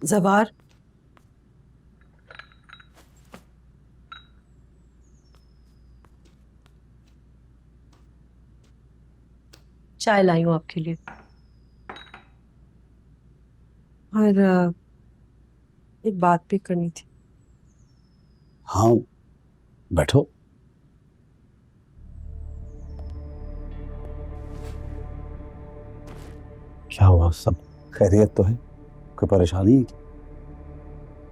जवार, चाय लाई हूँ आपके लिए। और एक बात भी करनी थी। हाँ, बैठो। क्या हुआ? सब खैरियत तो है? कोई परेशानी है क्या?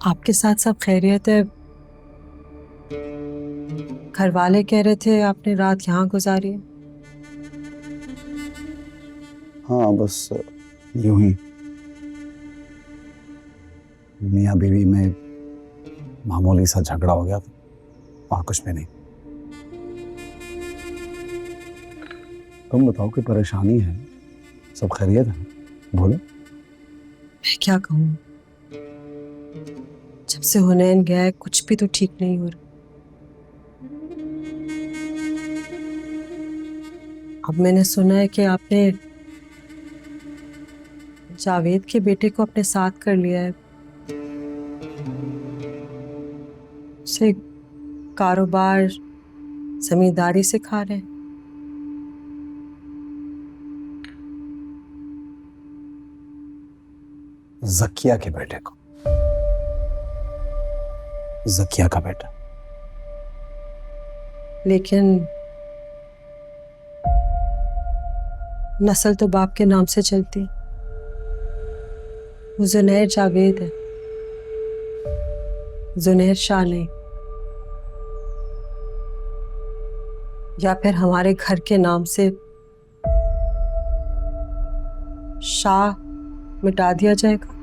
आपके साथ सब खैरियत है? घर वाले कह रहे थे आपने रात यहाँ गुजारी है। हाँ, बस यूं ही मियाँ बीवी में मामूली सा झगड़ा हो गया था, और कुछ भी नहीं। तुम बताओ, कोई परेशानी है? सब खैरियत है? बोलो। मैं क्या कहूँ, जब से हुनैन गया है कुछ भी तो ठीक नहीं हो रहा। अब मैंने सुना है कि आपने जावेद के बेटे को अपने साथ कर लिया है। उसे कारोबार जमींदारी सिखा रहे हैं। जकिया के बेटे को? जकिया का बेटा? लेकिन नस्ल तो बाप के नाम से चलती है। वो जुनैर जावेद है, जुनैर शाह नहीं। या फिर हमारे घर के नाम से शाह मिटा दिया जाएगा।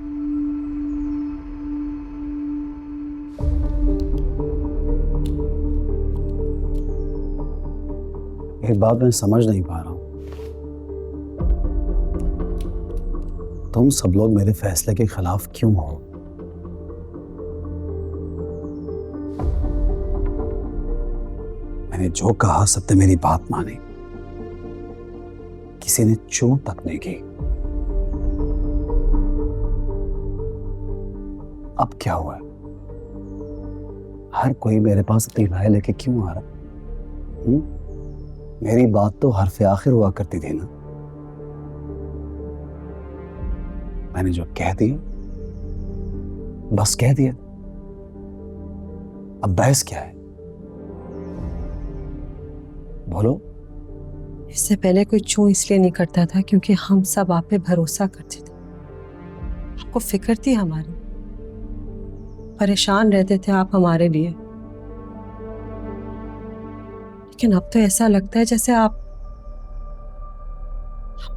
एक बात मैं समझ नहीं पा रहा हूँ, तुम सब लोग मेरे फैसले के खिलाफ क्यों हो? मैंने जो कहा सबने मेरी बात मानी, किसी ने चूं तक नहीं की। अब क्या हुआ? हर कोई मेरे पास अपनी राय लेके क्यों आ रहा? मेरी बात तो हरफ आखिर हुआ करती थी ना। मैंने जो कह दिया बस कह दिया। अब बहस क्या है? बोलो। इससे पहले कोई चूं इसलिए नहीं करता था क्योंकि हम सब आप पे भरोसा करते थे। आपको फिक्र थी हमारी, परेशान रहते थे आप हमारे लिए। लेकिन अब तो ऐसा लगता है जैसे आपको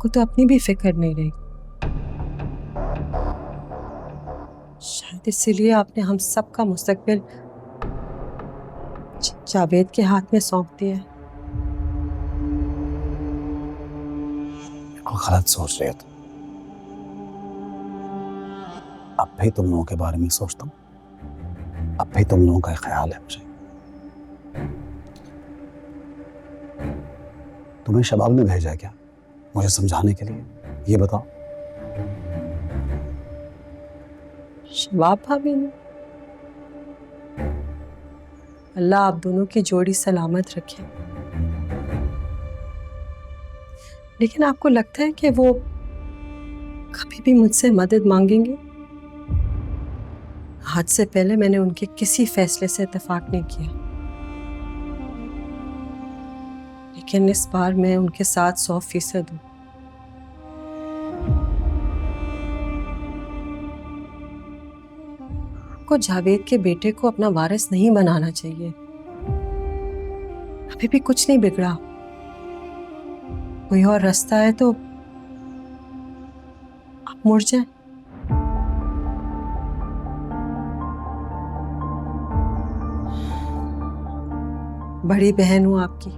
तो अपनी भी फिक्र नहीं रही। शायद इसीलिए आपने हम सब का मुस्तकबिल जावेद के हाथ में सौंप दिया है। बिल्कुल गलत सोच रहे हो तुम। अब भी तुम लोगों के बारे में सोचता हूँ, अब भी तुम लोगों का ख्याल है मुझे। तुम्हें शबाब ने भेजा क्या मुझे समझाने के लिए? ये बताओ। शबाब भाभी ने? अल्लाह आप दोनों की जोड़ी सलामत रखे। लेकिन आपको लगता है कि वो कभी भी मुझसे मदद मांगेंगे? आज से पहले मैंने उनके किसी फैसले से इत्तेफाक नहीं किया, लेकिन इस बार मैं उनके साथ 100% हूँ। आपको जावेद के बेटे को अपना वारिस नहीं बनाना चाहिए। अभी भी कुछ नहीं बिगड़ा। कोई और रास्ता है तो आप मुड़ जाएं। बड़ी बहन हूं आपकी,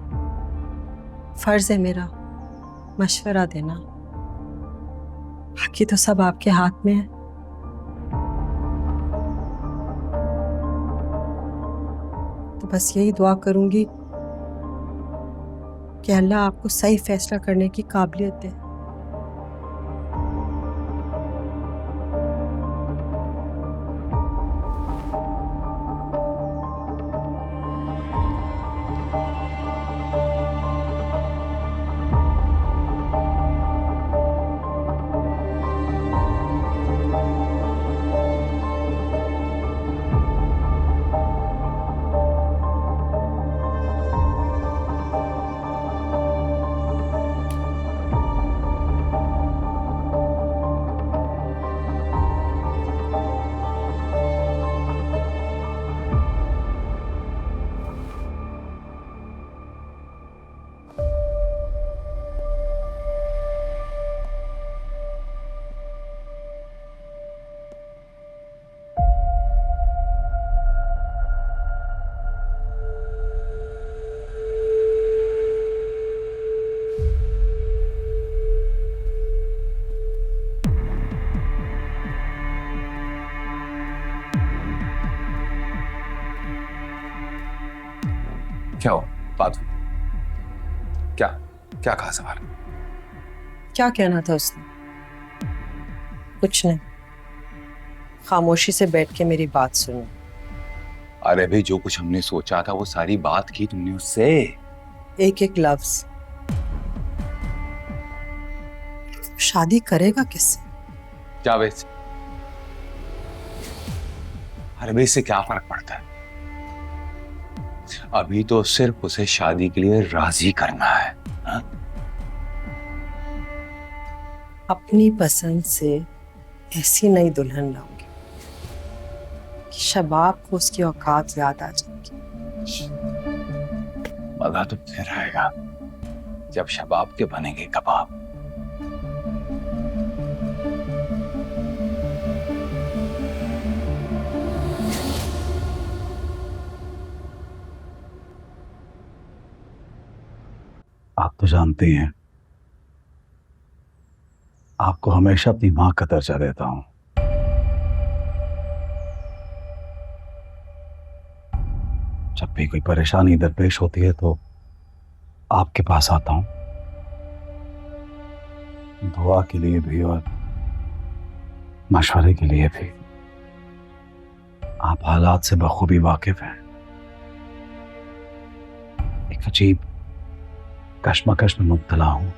फर्ज है मेरा मशवरा देना। बाकी तो सब आपके हाथ में है। तो बस यही दुआ करूंगी कि अल्लाह आपको सही फैसला करने की काबिलियत दे। क्या हो? बात हुई? क्या क्या कहा सवाल? क्या कहना था उसने? कुछ नहीं, खामोशी से बैठ के मेरी बात सुनो। अरे भाई, जो कुछ हमने सोचा था वो सारी बात की तुमने उससे? एक एक लफ्ज। शादी करेगा किससे? जावेद से। अरे भाई, इससे क्या फर्क पड़ता है? अभी तो सिर्फ उसे शादी के लिए राजी करना है। हा? अपनी पसंद से ऐसी नई दुल्हन लाऊंगी कि शबाब को उसकी औकात याद आ जाएगी। मजा तो फिर आएगा जब शबाब के बनेंगे कबाब। आप तो जानते ही हैं, आपको हमेशा अपनी मां का दर्जा देता हूं। जब भी कोई परेशानी दरपेश होती है तो आपके पास आता हूं, दुआ के लिए भी और मशवरे के लिए भी। आप हालात से बखूबी वाकिफ हैं। एक अजीब कश्मकश में मुब्तला हूं।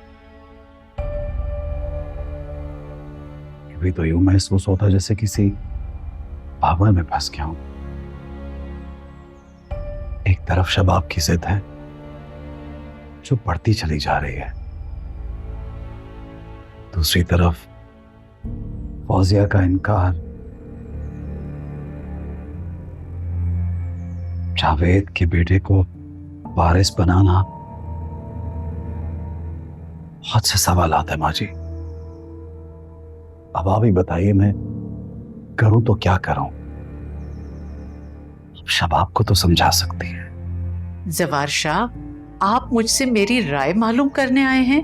कभी तो यूं महसूस होता जैसे किसी भावर में फंस गया हूं। एक तरफ शबाब की जिद है जो बढ़ती चली जा रही है, दूसरी तरफ फौजिया का इनकार, जावेद के बेटे को वारिस बनाना। बहुत से सवाल आते हैं माँ जी। अब आप ही बताइए, मैं करूं तो क्या करूं? अब शबाब को तो समझा सकती है। जवार शाह, आप मुझसे मेरी राय मालूम करने आए हैं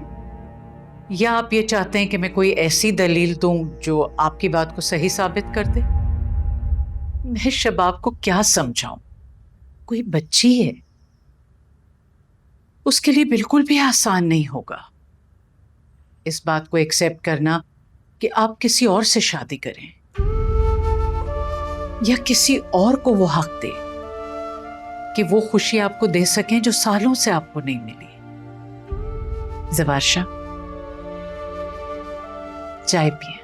या आप ये चाहते हैं कि मैं कोई ऐसी दलील दूं जो आपकी बात को सही साबित कर दे? मैं शबाब को क्या समझाऊं? कोई बच्ची है, उसके लिए बिल्कुल भी आसान नहीं होगा इस बात को एक्सेप्ट करना कि आप किसी और से शादी करें या किसी और को वो हक दे कि वो खुशी आपको दे सकें जो सालों से आपको नहीं मिली। जवार शाह, चाय पिए।